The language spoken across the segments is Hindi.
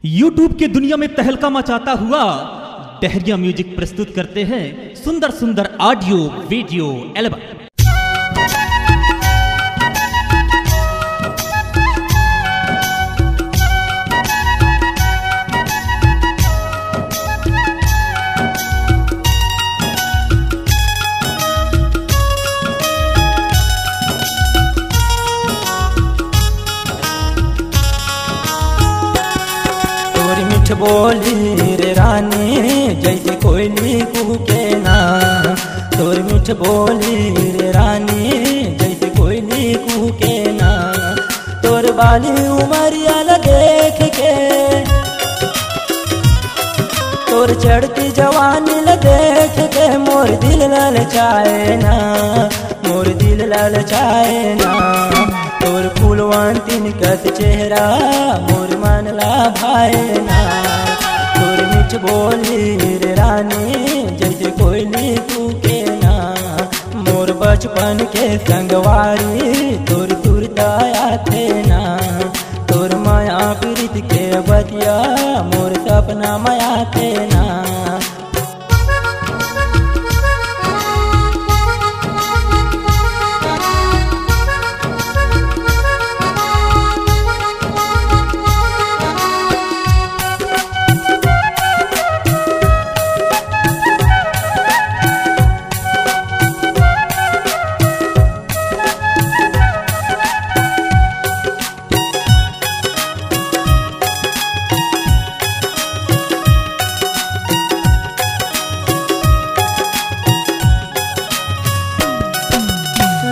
यूट्यूब की दुनिया में तहलका मचाता हुआ डहरिया म्यूजिक प्रस्तुत करते हैं सुंदर सुंदर ऑडियो वीडियो एल्बम। मीठ बोली रे रानी जैसे कोयली कूके ना, तोर मीठ बोली रे रानी जैसे कोयली कूके ना। तोर बाली उमरिया ल देख के, तोर चढ़ती जवानी ल देख के मोर दिल ललचाए ना, मोर दिल ललचाए ना। तोर फूलवंतीन कत चेहरा मोर मन ला भाए ना। तोर मीठ बोली रे रानी जैसे कोयली कूके ना, मोर बचपन के संगवारी तोर तुरताया थे ना। तोर माया प्रीत के बतिया मोर सपना माया थे ना।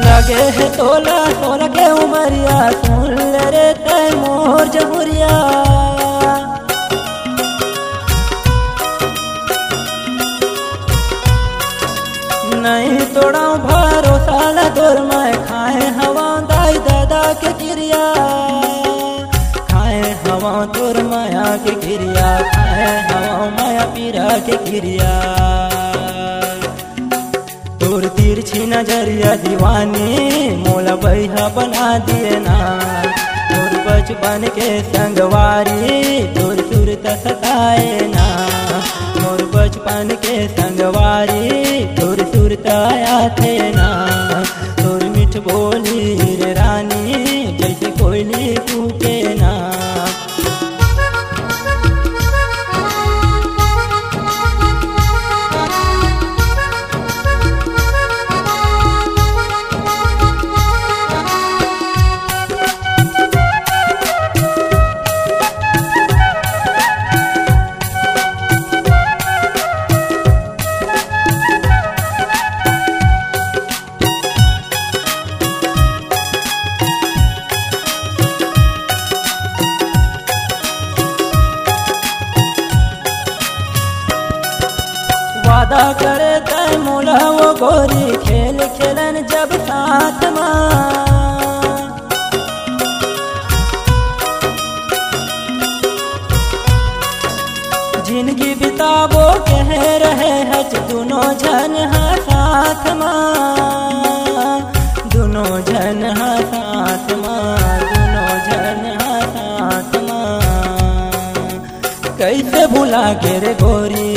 लगे है तोला तोला के उमरिया, सुन ले रे तै मोर जमुरिया। नहीं तोड़ा भरोसा ला तोर मैं खाए हवा दाई दादा के क्रिया, खाए हवा तोर माया के क्रिया, खाए हवा माया पीरा के क्रिया। तोर तिरछी नजरिया दीवानी मोला बैहा बना दिए ना। तोर बचपन के संगवारी तोर सूरत सताए ना, मोर बचपन के संगवारी तोर सूरत आया थे ना। तोर मीठ बोली रे रानी जैसे कोयली कूके ना। वादा करे तय मोला वो गोरी खेल खेलन जब साथ माँ। जिंदगी बिताबो कह रहे हज दोनों जन हाँ साथ माँ, दोनों जन हाँ साथ माँ, दोनों जन हाँ साथ माँ। कैसे भुला के रे गोरी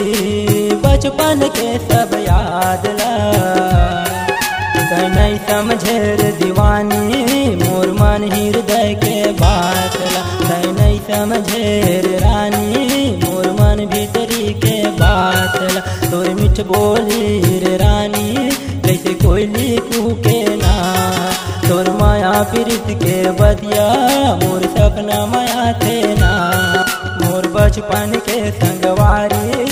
बचपन के सब याद ला। नहीं समझे रे दीवानी मोर मन हृदय के बात ला। नहीं समझे रे रानी मोर मन भीतरी के बात ला। तोर मीठ बोली रे रानी जैसे कोयली कूके ना। तोर माया प्रीत के बतिया मोर सपना माया थे ना। मोर बचपन के संगवारी